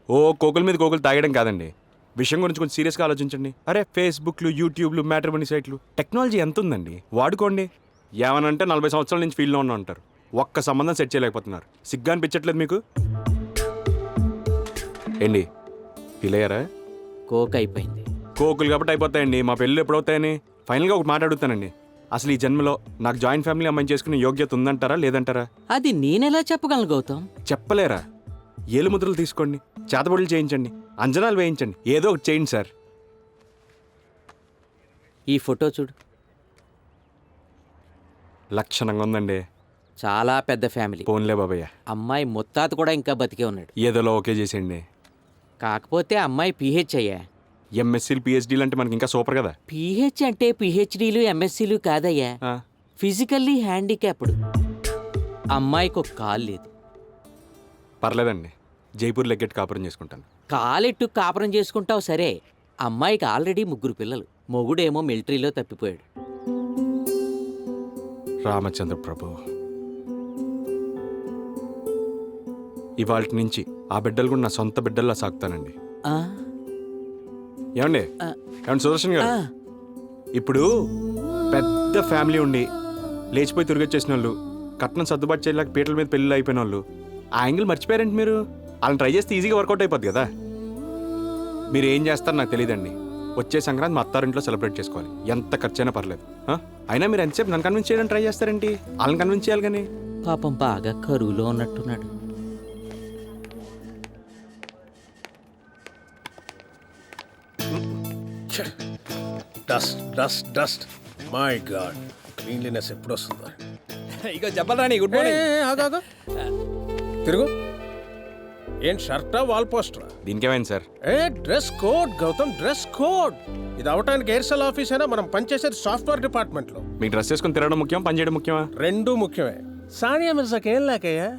ఓ కోకుల మీద కోకులు తాగడం కాదండి, విషయం గురించి కొంచెం సీరియస్గా ఆలోచించండి. అరే ఫేస్బుక్లు, యూట్యూబ్లు, మ్యాట్రిమోనీ సైట్లు, టెక్నాలజీ ఎంత ఉందండి, వాడుకోండి. ఏమనంటే 40 సంవత్సరాల నుంచి ఫీల్డ్లో ఉన్న ఉంటారు, ఒక్క సంబంధం సెట్ చేయలేకపోతున్నారు. సిగ్గా అనిపించట్లేదు మీకు? ఏంటి ఫీల్ అయ్యారా? కోక్ అయిపోయింది. కోకులు కాబట్టి అయిపోతాయండి, మా పెళ్ళి ఎప్పుడవుతాయని. ఫైనల్గా ఒకటి మాట్లాడుతానండి, అసలు ఈ జన్మలో నాకు జాయింట్ ఫ్యామిలీ అమ్మాయిని చేసుకునే యోగ్యత ఉందంటారా లేదంటారా? అది నేనెలా చెప్పగలను గౌతమ్? చెప్పలేరా? ఏలు ముద్రలు తీసుకోండి, చేతబడులు చేయించండి, అంజనాలు వేయించండి, ఏదో ఒకటి చేయండి సార్. ఈ ఫోటో చూడు, లక్షణంగా ఉందండి. చాలా పెద్ద ఫ్యామిలీ. పోన్లే బాబయ్య, అమ్మాయి ముత్తాత కూడా ఇంకా బతికే ఉన్నాడు. ఏదోలో ఓకే చేసేయండి. కాకపోతే అమ్మాయి పిహెచ్ అయ్యా. ఎంఎస్సీలు, పిహెచ్డీలు అంటే మనకి ఇంకా సూపర్ కదా. పిహెచ్ అంటే పిహెచ్డీలు, ఎంఎస్సీలు కాదయ్యా, ఆ, ఫిజికల్లీ హ్యాండిక్యాప్డ్. అమ్మాయికి ఒక కాలు లేదు. పర్లేదండి, జైపూర్ లెగ్గెట్ కాపురం చేసుకుంటాను. కాలెట్టు కాపురం చేసుకుంటావు సరే, అమ్మాయికి ఆల్రెడీ 3 పిల్లలు. మొగుడేమో మిలిటరీలో తప్పిపోయాడు. రామచంద్ర ప్రభు, ఇవాళ నుంచి ఆ బిడ్డలు కూడా నా సొంత బిడ్డల్లా సాగుతానండి. ఆ, ఏమండి ఆ, ఏమండి సుదర్శన్ గారు, ఆ, ఇప్పుడు పెద్ద ఫ్యామిలీ ఉండి లేచిపోయి తిరిగొచ్చేసిన వాళ్ళు, కట్నం సర్దుబాటు చేయలేక పీటల మీద పెళ్ళి అయిపోయిన వాళ్ళు, ఆ యాంగిల్ మర్చిపోయారండి మీరు. వాళ్ళని ట్రై చేస్తే ఈజీగా వర్కౌట్ అయిపోద్ది కదా. మీరు ఏం చేస్తారో నాకు తెలియదండి. వచ్చే సంక్రాంతి మా అత్తారింట్లో సెలబ్రేట్ చేసుకోవాలి, ఎంత ఖర్చైనా పర్లేదు. అయినా మీరు ఎంతసేపు నన్ను కన్విన్స్ చేయడానికి ట్రై చేస్తారేంటి? వాళ్ళని కన్విన్స్ చేయాలి కానీ. పాపం బాగా కరువులో ఉన్నట్టున్నాడు. Dust dust dust, my god, cleanliness ఎప్పుడు వస్తుందో. ఇక చెప్పరాని గుడ్ మార్నింగ్. తిరుగు. ఏం షర్టా వాల్ పోస్టరా? దీనికేమైంది sir? Dress code Gautam, dress code. ఇది అవటానికి ఎయిర్సెల్ ఆఫీస్ అయినా మనం పనిచేసేది సాఫ్ట్వేర్ డిపార్ట్మెంట్ లో. మీకు డ్రెస్ వేసుకొని తిరగడం ముఖ్యం, పని చేయడం ముఖ్యమా? రెండూ ముఖ్యమే. సానియా మిర్జాకి ఏం లేకయ్యా,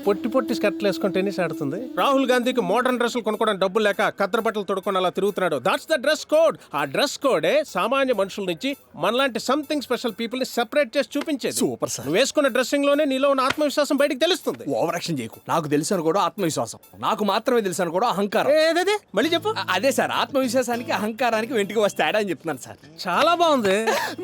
పొట్టి పొట్టి స్కర్ట్లు వేసుకొని టెన్నిస్ ఆడుతుంది. రాహుల్ గాంధీకి మోడర్న్ డ్రెస్సులు కొనుక్కోవడం డబ్బులు లేక కత్తెర బట్టలు తొడుకొని అలా తిరుగుతున్నాడు. That's the dress code. ఆ డ్రెస్ కోడే సామాన్య మనుషుల నుంచి మనలాంటి సంథింగ్ స్పెషల్ పీపుల్ ని సెపరేట్ చేసి చూపించేది. Super sir. నువ్వు వేసుకున్న డ్రెస్సింగ్ లోనే నీలో ఉన్న ఆత్మవిశ్వాసం బయటికి తెలుస్తుంది. ఓవర్ యాక్షన్ చేయకు. నాకు తెలుసు కూడా ఆత్మవిశ్వాసం, నాకు మాత్రమే తెలుసు అని కూడా అహంకారం. ఏదదే మళ్ళీ చెప్పు. అదే సార్, ఆత్మవిశ్వాసానికి అహంకారానికి వెంటికి వస్తే తేడా అని చెప్తున్నాను సార్. చాలా బాగుంది.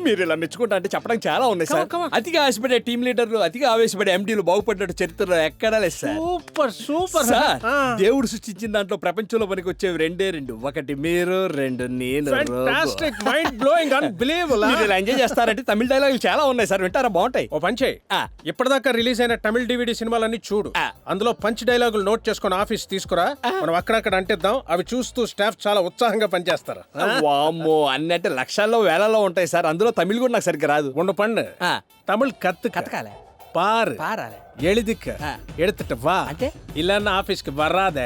మీరు ఇలా మెచ్చుకుంటా అంటే చెప్పడానికి చాలా ఉన్నాయి సార్. Come on. అతిగా ఆశపడే టీం లీడర్లు, అతిగా ఆవేశపడే ఎండీలు బాగుపడ్డట్టు చరిత్రలో ఎక్కడా లేదు సార్. సూపర్ సూపర్ సార్, దేవుడు సృష్టించిన దాంట్లో ప్రపంచంలో మనకి వచ్చేవి రెండే రెండు. ఒకటి మీరు, రెండు నేను. Fantastic, mind blowing, unbelievable. మీరు ఇలా ఎంజాయ్ చేస్తారంటే తమిళ డైలాగులు చాలా ఉన్నాయి సార్, వింటారా? బాగుంటాయి. ఓ పని చేయి, ఆ. ఇప్పటిదాకా రిలీజ్ అయిన తమిళ డివిడి సినిమాలన్నీ చూడు. ఆ. అందులో పంచ్ డైలాగులు నోట్ చేసుకుని ఆఫీస్ తీసుకురా. మనం అక్కడక్కడ అంటిద్దాం. అవి చూస్తూ స్టాఫ్ చాలా ఉత్సాహంగా పనిచేస్తారు. వామ్మో, అన్ని అంటే లక్షల్లో వేలలో ఉంటాయి సార్. అందులో తమిళ్ కూడా నాకు సరిగ్గా రాదు. ఉండు పండు. ఆ. తమిళ్ కత్తు కతకాలే பாரு பாராளே எழுதிக்க எடுத்துட்டு வா అంటే இல்லன்னா ஆபீஸ்க்கு வராத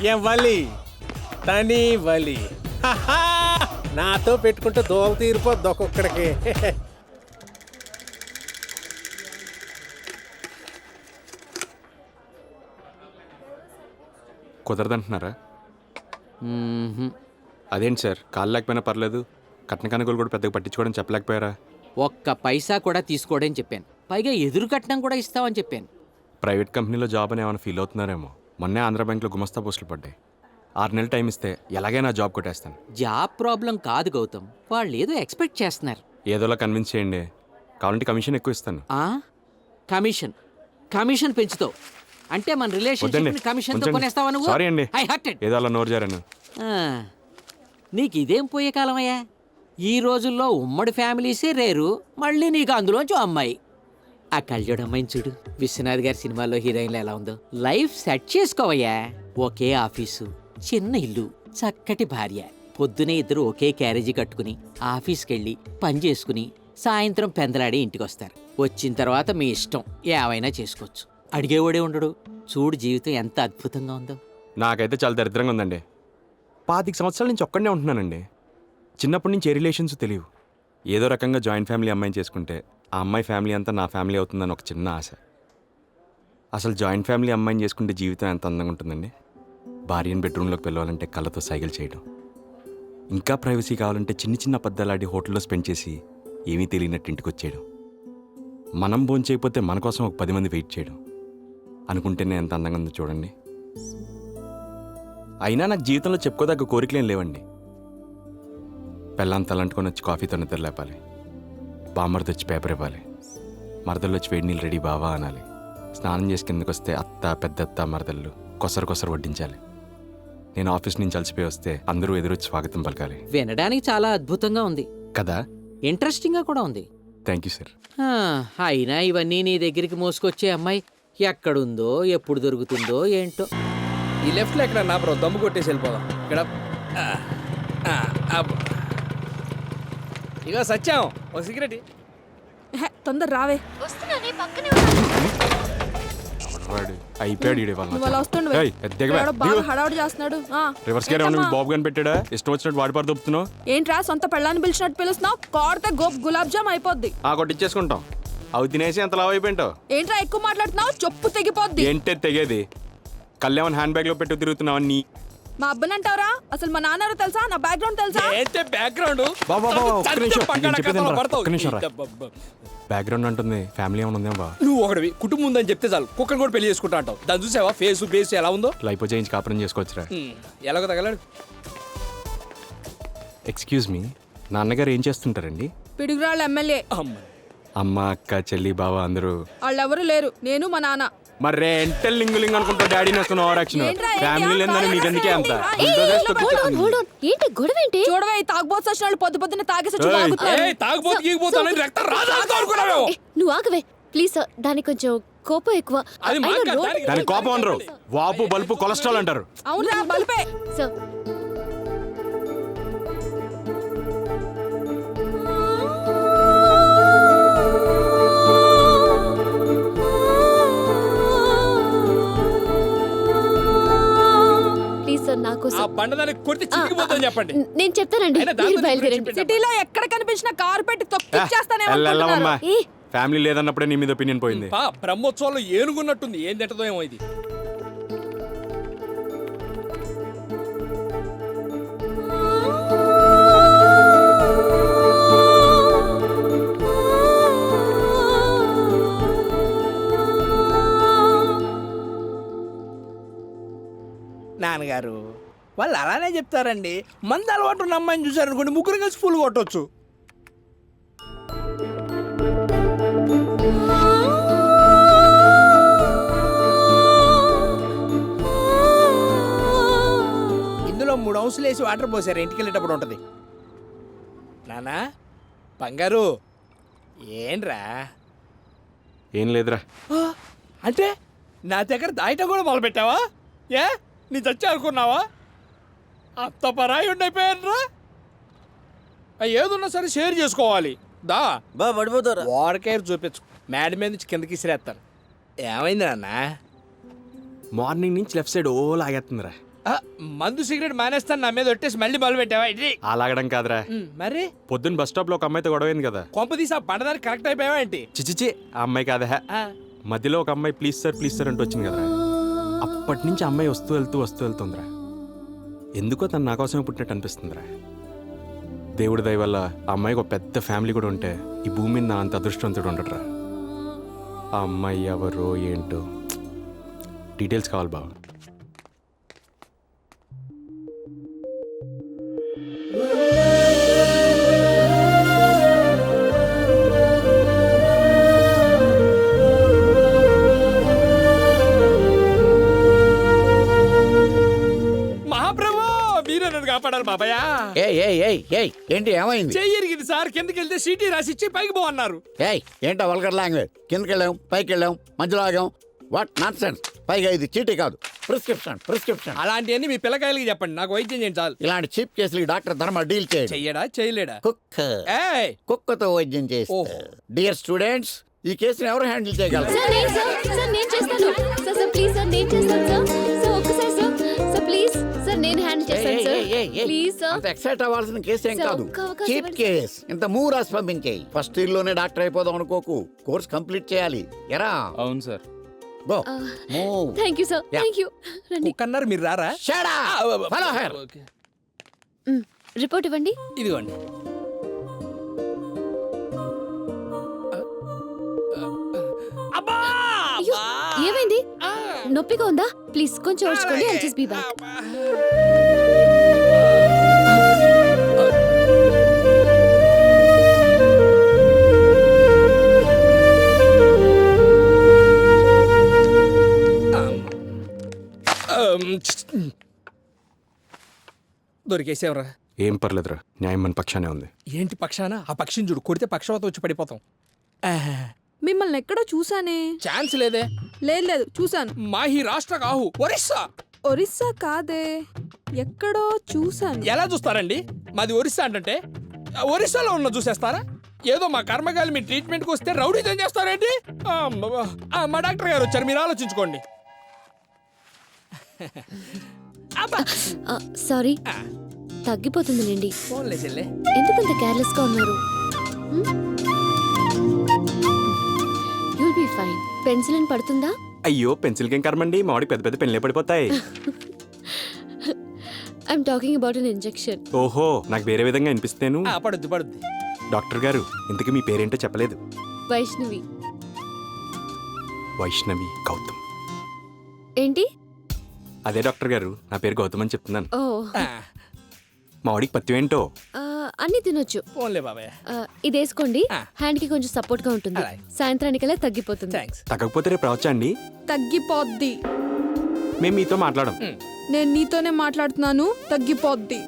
என் వలి తని వలి నాతో పెట్టుకుంటే దోల తీరిపోద్ది ఒక్కొక్కడికి. కుదరదంటున్నారా? మ్మ్హ్మ్. అదేంటి సార్, కాళ్ళు లేకపోయినా పర్లేదు, కట్న కనుగోలు కూడా పెద్దగా పట్టించుకోవడం చెప్పలేకపోయారా? ఒక్క పైసా కూడా తీసుకోడని చెప్పాను. పైగా ఎదురు కట్నం కూడా ఇస్తామని చెప్పాను. ప్రైవేట్ కంపెనీలో జాబ్ అని ఏమైనా ఫీల్ అవుతున్నారేమో. మొన్నే ఆంధ్ర బ్యాంక్లో గుమస్తా పోస్టులు పడ్డాయి. 6 నెలలు టైం ఇస్తే ఎలాగైనా జాబ్ కొట్టేస్తాను. జాబ్ ప్రాబ్లం కాదు గౌతమ్, వాళ్ళు ఏదో ఎక్స్పెక్ట్ చేస్తున్నారు. ఏదోలా కన్విన్స్ చేయండి, కావాలంటే కమిషన్ ఎక్కువ ఇస్తాను. ఆ కమిషన్ కమిషన్ పెంచుతావు అంటే మన రిలేషన్షిప్ కమిషన్ తో కొనేస్తావా నువ్వు? సారీ అండి, ఐ హర్టెడ్. ఏదో అలా నోరు జారాను. నీకు ఇదేం పోయే కాలమయ్యా? ఈ రోజుల్లో ఉమ్మడి ఫ్యామిలీసే రేరు, మళ్ళీ నీకు అందులోంచి అమ్మాయి. ఆ కళ్యాణ్ అమ్మాయిని చూడు, విశ్వనాథ్ గారి సినిమాలో హీరోయిన్లు ఎలా ఉందో. లైఫ్ సెట్ చేసుకోవయ్యా. ఒకే ఆఫీసు, చిన్న ఇల్లు, చక్కటి భార్య. పొద్దునే ఇద్దరు ఒకే క్యారేజీ కట్టుకుని ఆఫీస్కి వెళ్ళి పని చేసుకుని సాయంత్రం పెందలాడి ఇంటికి వస్తారు. వచ్చిన తర్వాత మీ ఇష్టం ఏమైనా చేసుకోవచ్చు. అడిగేవాడే ఉండడు. చూడు జీవితం ఎంత అద్భుతంగా ఉందో. నాకైతే చాలా దరిద్రంగా ఉందండి. 25 సంవత్సరాల నుంచి ఒక్కడనే ఉంటున్నానండి. చిన్నప్పటి నుంచి ఏ రిలేషన్స్ తెలియవు. ఏదో రకంగా జాయింట్ ఫ్యామిలీ అమ్మాయిని చేసుకుంటే ఆ అమ్మాయి ఫ్యామిలీ అంతా నా ఫ్యామిలీ అవుతుందని ఒక చిన్న ఆశ. అసలు జాయింట్ ఫ్యామిలీ అమ్మాయిని చేసుకుంటే జీవితం ఎంత అందంగా ఉంటుందండి. భార్యను బెడ్రూమ్లోకి పిలవాలంటే కళ్ళతో సైకిల్ చేయడం, ఇంకా ప్రైవసీ కావాలంటే చిన్న చిన్న అబద్ధాలాడి హోటల్లో స్పెండ్ చేసి ఏమీ తెలియనట్టు ఇంటికి వచ్చేయడం, మనం భోజనం చేయకపోతే మన కోసం ఒక 10 మంది వెయిట్ చేయడం. అనుకుంటేనే ఎంత అందంగా ఉందో చూడండి. అయినా నాకు జీవితంలో చెప్పుకోదగ్గ కోరికలేం లేవండి. పెళ్ళాం తలంటుకొని వచ్చి కాఫీతో నిద్ర లేపాలి, బామ్మర్ది వచ్చి పేపర్ ఇవ్వాలి, మరదళ్ళు వచ్చి వేడి నీళ్ళు రెడీ బావా అనాలి, స్నానం చేసి కిందకు వస్తే అత్త పెద్దత్త మరదళ్ళు కొసరు వడ్డించాలి, నేను ఆఫీస్ నుంచి అలసిపోయి వస్తే అందరూ ఎదురొచ్చి స్వాగతం పలకాలి. వినడానికి చాలా అద్భుతంగా ఉంది, కదా? ఇంట్రెస్టింగ్గా కూడా ఉంది. Thank you sir. అయినా ఇవన్నీ నీ దగ్గరికి మోసుకొచ్చే అమ్మాయి ఎక్కడుందో ఎప్పుడు దొరుకుతుందో ఏంటో. ఈ లెఫ్ట్లో ఎక్కడ నా బ్రో దమ్ము కొట్టేసి వెళ్ళిపోదాం. ఇక్కడ ఇక సత్యం ఒక సిగరెట్ తొందర రావే. వస్తున్నానే పక్కనే వాడు అయిపోయాడు ఈడే వాళ్ళ. నువ్వు అలా వస్తుండు ఏయ్, ఎద్దెగవే. వాడు బాగా హడావుడి చేస్తున్నాడు. రివర్స్ గేర్ ఏమన్నా మీకు బాబు కనిపెట్టాడా? ఇష్టం వచ్చినట్టు వాడి పారు దొప్పుతున్నావు. ఏంట్రా సొంత పెళ్ళాన్ని పిలిచినట్టు పిలుస్తున్నావు? కోడితే గులాబ్ జామ్ అయిపోద్ది. కొట్టించేసుకుంటాం. అవి తినేసి ఎంత లావు అయిపోయింటావు. ఏంట్రా ఎక్కువ మాట్లాడుతున్నావు? చెప్పు తెగిపోద్ది. ఏంటే తెగేది? కళ్యాణ్ హ్యాండ్ బ్యాగ్ లో పెట్టి తిరుగుతున్నావు నీ. మా అబ్బని అంటావరా? అసలు మా నాన్న తెలుసా? నా బ్యాక్గ్రౌండ్ తెలుసా? ఏంటే బ్యాక్గ్రౌండ్ బ్యాక్గ్రౌండ్ అంటుంది. ఫ్యామిలీ ఏమైనా ఉందేమో బా. నువ్వు ఒకటివి కుటుంబం ఉందని చెప్తే చాలు కుక్కను కూడా పెళ్లి చేసుకుంటా అంటావు. దాన్ని చూసావా ఫేస్ బేస్ ఎలా ఉందో? లైఫ్ చేయించి కాపురం చేసుకోవచ్చురా. ఎలాగో తగలాడు. ఎక్స్క్యూజ్ మీ, నాన్నగారు ఏం చేస్తుంటారండి? పిడుగురాళ్ళ ఎమ్మెల్యే. అమ్మ అక్క చెల్లి బావ అందరూ? వాళ్ళెవరూ లేరు, నేను మా నాన్న. మరి ఎంటల్ లింగులింగ్ అనుకుంటా డాడీ నేస్తున్న ఓవర్ యాక్షన్. ఫ్యామిలీ లేదని మీకు ఎందుకే అంత? ఏంటి గొడవ ఏంటి? చూడవే, తాగబోతు వచ్చిన వాళ్ళు పొద్దున్న తాగేసి వచ్చి తాగుతున్నారు. నువ్వు ఆగవే ప్లీజ్ సార్. దానికి కొంచెం కోపం ఎక్కువ. దాని కోపం అనరు, వాపు బల్పు కొలెస్ట్రాల్ అంటారు. అవునరా, బల్పే. సార్ చెప్పండి. నేను చెప్తానండి. సిటీలో ఎక్కడ కనిపించిన కారు పెట్టి తొక్కిచ్చేస్తానే. ఫ్యామిలీ లేదన్నప్పుడే నీ మీద ఒపీనియన్ పోయింది. బ్రహ్మోత్సవాలు ఏనుగున్నట్టుంది. ఏం తింటదో ఏమో ఇది. నాన్నగారు వాళ్ళు అలానే చెప్తారండి. మంది అలవాటు ఉన్న అమ్మాయిని చూసారనుకోండి, ముగ్గురు కలిసి ఫుల్ కొట్టొచ్చు. ఇందులో 3 అంశాలు వేసి వాటర్ పోసారు, ఇంటికి వెళ్ళేటప్పుడు ఉంటుంది. నానా బంగారు ఏంట్రా? ఏం లేదురా. అంటే నా దగ్గర దాయటం కూడా మొదలు పెట్టావా? ఏ నీ చచ్చి అనుకున్నావా? అంత పరాయి ఉండిపోయారా? ఏదున్నా సరే షేర్ చేసుకోవాలి. దా పడిపోతారు. వాడికేర్ చూపించు, మేడ మీద నుంచి కిందకి ఇసిరేస్తాను. ఏమైంది నాన్న? మార్నింగ్ నుంచి లెఫ్ట్ సైడ్ ఓ లాగేస్తుందిరా. మందు సిగరెట్ మానేస్తాను నా మీద ఒట్టేసి మళ్ళీ మొదలు పెట్టావా? ఆ లాగడం కాదురా, మరి పొద్దున్న బస్ స్టాప్ లో ఒక అమ్మాయితో గొడవైంది కదా. కొంప తీసి ఆ పండదానికి కరెక్ట్ అయిపోయావా ఏంటి? చిచిచి, ఆ అమ్మాయి కాదా. మధ్యలో ఒక అమ్మాయి ప్లీజ్ సార్ అంటూ వచ్చింది కదరా. అప్పటి నుంచి అమ్మాయి వస్తూ వెళ్తుందిరా. ఎందుకో తను నా కోసమే పుట్టినట్టు అనిపిస్తుందిరా. దేవుడి దయ వల్ల ఆ అమ్మాయికి ఒక పెద్ద ఫ్యామిలీ కూడా ఉంటే ఈ భూమి మీద నా అంత అదృష్టవంతుడు ఉండటరా. ఆ అమ్మాయి ఎవరో ఏంటో డీటెయిల్స్ కావాలి బావ. కాపాడాలి బాబాయ్. ఏంటి ఏమైంది? చెయ్యరిగింది సార్. కిందకి వెళ్తే సీటీ రాసి ఇచ్చి పైకి పో అన్నారు. ఏంటో వల్గర్ లాంగ్వేజ్. కిందకి వెళ్ళాం, పైకి వెళ్ళాం, మధ్యలో ఆగాం. What not sense. పైగా ఇది చీటీ కాదు, ప్రిస్క్రిప్షన్. అలాంటివన్నీ మీ పిల్లకాయలకి చెప్పండి, నాకు వైద్యం చేయండి చాలు. ఇలాంటి చీప్ కేసులు డాక్టర్ ధర్మ డీల్ చెయ్యడా చేయలేడా? కుక్కతో వైద్యం చేస్తే. డియర్ స్టూడెంట్స్, ఈ కేసుని ఎవరు హ్యాండిల్ చేయగలరు? అంత ఎక్సైట్ అవ్వాల్సిన కేసు ఏం కాదు, చీప్ కేస్. ఇంత మూవ్ రాసి పంపించేయి. ఫస్ట్ ఇయర్ లోనే డాక్టర్ అయిపోదాం అనుకోకు, కోర్స్ కంప్లీట్ చేయాలి. ఎరా? అవును sir. Go. Thank you sir. Thank you. రండి. కుక్కన్నారు మీరు రారా? Shut up. Follow her. Report ఇవ్వండి. ఇదిగోండి. ఏమైంది? నొప్పిగా ఉందా? ప్లీజ్ కొంచెం ఓర్చుకోండి. I'll just be back. దొరికేసేవరా? ఏం పర్లేదురా, న్యాయం మన పక్షానే ఉంది. ఏంటి పక్షాన? ఆ పక్షిని చూడు, కొడితే పక్షవాత వచ్చి పడిపోతాం. మిమ్మల్ని ఎక్కడో చూసానే. ఛాన్స్ లేదే. లేదు చూసాను. మాహి రాష్ట్ర కాహు ఒరిస్సా. ఒరిస్సా కాదే, ఎక్కడో చూసాను. ఎలా చూస్తారండి? మాది ఒరిస్సా అంటే ఒరిస్సాలో ఉన్న చూసేస్తారా? ఏదో మా కర్మగాలి మీ ట్రీట్మెంట్కి వస్తే రౌడీతో చేస్తారేంటి? మా డాక్టర్ గారు వచ్చారు, మీరు ఆలోచించుకోండి. సారీ, తగ్గిపోతుందిలేండి. ఫోన్లే చెల్లె. ఎందుకంత కేర్లెస్ గా ఉన్నారు? You'll be fine. పెన్సిలిన్ పడుతుందా? అయ్యో, పెన్సిల్ కేం కర్మండి, మామిడి పెద్ద పెద్ద పెన్నులే పడిపోతాయి. I'm talking about an injection. ఓహో, నాకు వేరే విధంగా అనిపిస్తేను. పడుద్ది. డాక్టర్ గారు, ఇంతకీ మీ పేరేంటో చెప్పలేదు. వైష్ణవి. వైష్ణవి గౌతమ్. ఏంటి? అదే డాక్టర్ గారు, నా పేరు గౌతమ్ అని చెప్తున్నాను. ఓ, మామిడికి పత్యం ఏంటో. అన్ని తినొచ్చు. ఫోన్లే బాబాయ్. ఇది వేసుకోండి, హ్యాండ్ కి కొంచెం సపోర్ట్ గా ఉంటుంది. సాయంత్రానికల్లా తగ్గిపోతుంది. థ్యాంక్స్. తగ్గకపోతే రేపు రావచ్చా అండి? తగ్గిపోద్ది. మేము మీతో మాట్లాడం. నేను నీతోనే మాట్లాడుతున్నాను. తగ్గిపోద్ది.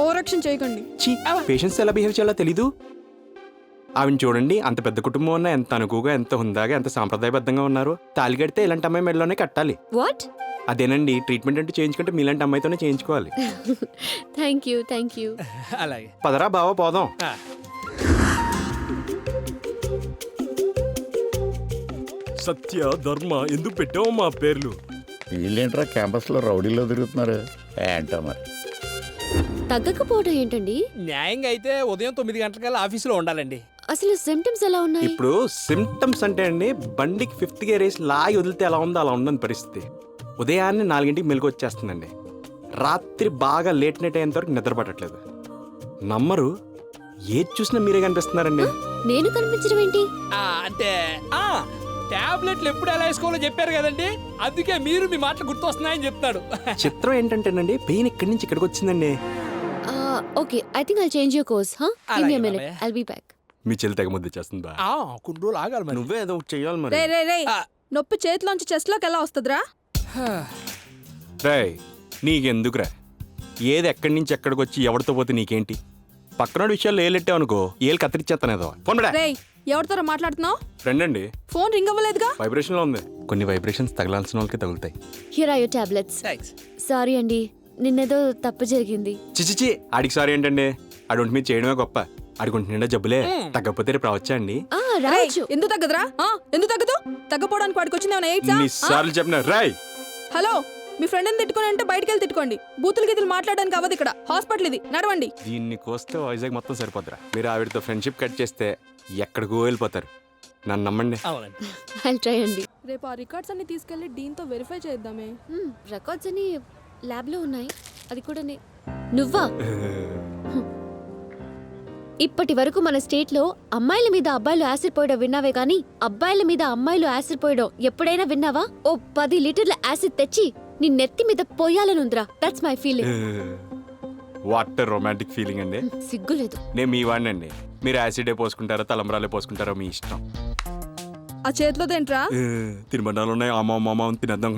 ఓవరాక్షన్ చేయకండి. పేషెంట్స్ ఎలా బిహేవ్ చేయాలో తెలీదు. ఆవిడ చూడండి, అంత పెద్ద కుటుంబం ఉన్నా ఎంత అనుకుగా, ఎంత హుందాగా, ఎంత సాంప్రదాయబద్ధంగా ఉన్నారు. తాళి కడితే ఇలాంటి అమ్మాయి మెడలోనే కట్టాలి. వాట్? అదేనండి, ట్రీట్మెంట్ అంటే చేయించుకుంటే మీలాంటి అమ్మాయితోనే చేయించుకోవాలి. Thank you. అలాగే పదరా బావ, పోదాం. సత్య, ధర్మ ఎందుకు పెట్టావు మా పేర్లు? వీళ్ళేంట్రా క్యాంపస్ లో రౌడీలో తిరుగుతున్నారు ఏంటో మరి. తగ్గకపోవడం ఏంటండి? న్యాయంగా అయితే ఉదయం 9 గంటలకల్లా ఆఫీసులో ఉండాలండి. అసలు సిమ్టమ్స్ ఎలా ఉన్నాయి? ఇప్పుడు సిమ్టమ్స్ అంటే అండి, బండికి 5th గేర్ వేసి లాగి వదిలితే ఎలా ఉందో అలా ఉందని పరిస్థితి. ఉదయాన్నే 4 మెలకు వచ్చేస్తుందండి. రాత్రి బాగా లేట్ నైట్ అయ్యేంత వరకు నిద్ర పట్టట్లేదు. నమ్మరు, ఏది చూసినా మీరే కనిపిస్తున్నారండి. నేను కనిపించడం ఏంటి? అంటే టాబ్లెట్లు ఎప్పుడు ఎలా వేసుకోవాలో చెప్పారు కదండి, అందుకే మీరు మీ మాటలు గుర్తొస్తున్నాయని చెప్తాడు. చిత్రం ఏంటంటేనండి, పెయిన్ ఇక్కడి నుంచి ఇక్కడికి వచ్చిందండి. Okay, I think I'll change your course. Give me a minute, I'll be back. మీ చెల్లి తెగ ముద్ద చేస్తుంది బా. కొన్ని రోజులు ఆగాలి మరి. నువ్వే ఏదో ఒకటి చెయ్యాలి మరి. రే నొప్పి చేతిలోంచి చెస్ట్ లోకి ఎలా వస్తుందిరా? రేయ్, నీకెందుకురా? ఏది ఎక్కడి నుంచి ఎక్కడికి వచ్చి ఎవరితో పోతే నీకేంటి? పక్కన విషయాలు ఏలెట్టావు అనుకో, ఏళ్ళు కత్తిరిచ్చేస్తానేదో. ఫోన్ పెడా. రేయ్, ఎవరితో మాట్లాడుతున్నావు? ఫ్రెండ్ అండి. Phone ring అవ్వలేదుగా? వైబ్రేషన్ లో ఉంది. కొన్ని వైబ్రేషన్స్ తగలాల్సిన వాళ్ళకి తగులుతాయి. Here are your tablets. Thanks. Sorry అండి, నిన్నేదో తప్పు జరిగింది. చిచిచి, ఆడికి సారీ ఏంటండి? అటువంటి మీద చేయడమే గొప్ప. అడుగుంటు నిండా జబ్బులే. తగ్గకపోతే రేపు రావచ్చా అండి? రావచ్చు. ఎందుకు తగ్గదురా? ఎందుకు తగ్గదు? తగ్గపోవడానికి వాడికి వచ్చింది ఏమైనా ఎయిడ్సా? ఎన్నిసార్లు చెప్పినా రాయ్. హలో, మీ ఫ్రెండ్ని తిట్టుకుని అంటే బయటికి వెళ్ళి తిట్టుకోండి. బూతులు గీతులు మాట్లాడడానికి అవ్వదు ఇక్కడ. హాస్పిటల్ ఇది, నడవండి. దీన్ని కోస్తే వైజాగ్ మొత్తం సరిపోద్దిరా. మీరు ఆవిడతో ఫ్రెండ్షిప్ కట్ చేస్తే ఎక్కడికో వెళ్ళిపోతారు. నన్ను నమ్మండి. అవునండి. ఐల్ ట్రై అండి. రేపు ఆ రికార్డ్స్ అన్ని తీసుకెళ్లి డీన్తో వెరిఫై చేద్దామే. రికార్డ్స్ అన్ని ల్యాబ్ లో ఉన్నాయి. అది కూడా నువ్వా? ఇప్పటి వరకు మన స్టేట్ లో అమ్మాయిల మీద అబ్బాయిలు యాసిడ్ పోయడం విన్నావే గానీ, అబ్బాయిల మీద అమ్మాయిలు యాసిడ్ పోయడం ఎప్పుడైనా విన్నావా? ఓ 10 లీటర్ల యాసిడ్ తెచ్చి నీ నెత్తి మీద పోయాలనుందిరా. That's my feeling. What romantic feeling అండి. సిగ్గులేదు. నేను మీ వాడినండి. మీరు యాసిడే పోసుకుంటారో తలంబరాలే పోసుకుంటారో మీ ఇష్టం. ఆ చేతిలో తింట్రా? తినబండాలు ఉన్నాయి, అమ్మ తినద్దాం.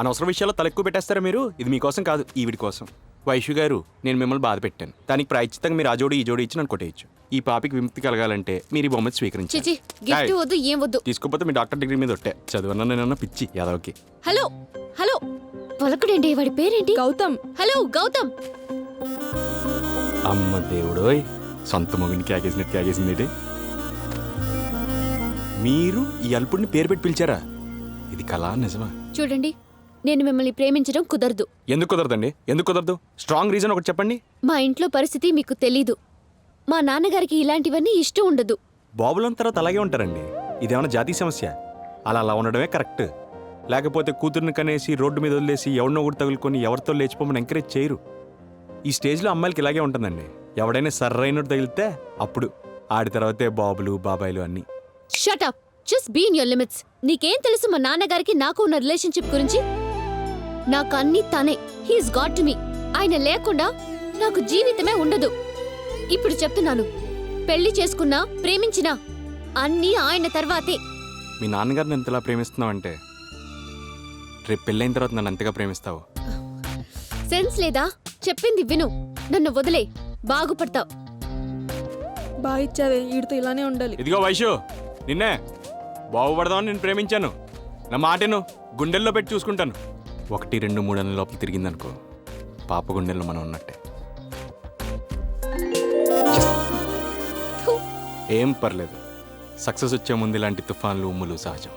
అనవసర విషయాల్లో తల ఎక్కువ పెట్టేస్తారా మీరు? ఇది మీకోసం కాదు, ఈవిడి కోసం. వైషు గారు, నేను మిమ్మల్ని బాధ పెట్టాను. దానికి ప్రాయశ్చితంగా మీరు ఆ జోడి ఈ జోడి ఇచ్చి నన్ను కొట్టేయచ్చు. ఈ పాపికి విముక్తి కలగాలంటే మీరు ఈ బొమ్మను స్వీకరించాలి. చిచి, గిఫ్ట్ వద్దు, ఏం వద్దు. తీసుకోకపోతే మీ డాక్టర్ డిగ్రీ మీద ఒట్టే. చదువన్నా నేనన్నా పిచ్చి యాదవ్కి. Hello hello, పలకడేంటి? వాడి పేరేంటి? గౌతమ్. హలో గౌతమ్. అమ్మ దేవుడోయ్, సొంత మొగుని క్యాగేసినట్టు క్యాగేసింది. మీరు ఈ అల్పుడిని పేరు పెట్టి పిలిచారా? ఇది కళా నిజమా? చూడండి, నేను మిమ్మల్ని ప్రేమించడం కుదరదు. ఎందుకు కుదరదండి? ఎందుకు కుదరదు? స్ట్రాంగ్ రీజన్ ఒకటి చెప్పండి. మా ఇంట్లో పరిస్థితి మీకు తెలీదు. మా నాన్నగారికి ఇలాంటివన్నీ ఇష్టం ఉండదు. బాబులం తర్వాత అలాగే ఉంటారండి. ఇదేమన్నా జాతీయ సమస్య? అలా ఉండడమే కరెక్ట్. లేకపోతే కూతుర్ని కనేసి రోడ్డు మీద వదిలేసి ఎవరినో ఒకటి తగులుకొని ఎవరితో లేచిపోమని ఎంకరేజ్ చేయరు. ఈ స్టేజ్లో అమ్మాయిలకి ఇలాగే ఉంటుందండి. ఎవడైనా సర్రైనట్టు తగిలితే అప్పుడు ఆడి తర్వాతే బాబులు బాబాయిలు అన్నీ. Shut up. Just be in your limits. నీకేం తెలుసు మా నాన్నగారికి నాకు ఉన్న రిలేషన్షిప్ గురించి? నాకు అన్ని తనే. He's got to me. ఆయన లేకుండా నాకు జీవితమే ఉండదు. ఇప్పుడు చెప్తున్నాను, పెళ్లి చేసుకున్నా ప్రేమించినా అన్నీ ఆయన తర్వాతే. మీ నాన్నగారిని ఎంతలా ప్రేమిస్తున్నావు అంటే రేపు పెళ్ళైన తర్వాత నన్ను ఎంతగా ప్రేమిస్తావు? సెన్స్ లేదా? చెప్పింది విను. నన్ను వదిలే, బాగుపడతావు. బాగా ఇచ్చావే, వీడితో ఇలానే ఉండాలి. ఇదిగో వైషు, నిన్నే బాగుపడదామని నేను ప్రేమించాను. నా మాటను గుండెల్లో పెట్టి చూసుకుంటాను. 1, 2, 3 అన్న లోపల తిరిగిందనుకో, పాప గుండెల్లో మనం ఉన్నట్టే. ఏం పర్లేదు, సక్సెస్ వచ్చే ముందు ఇలాంటి తుఫాన్లు ఉమ్ములు సహజం.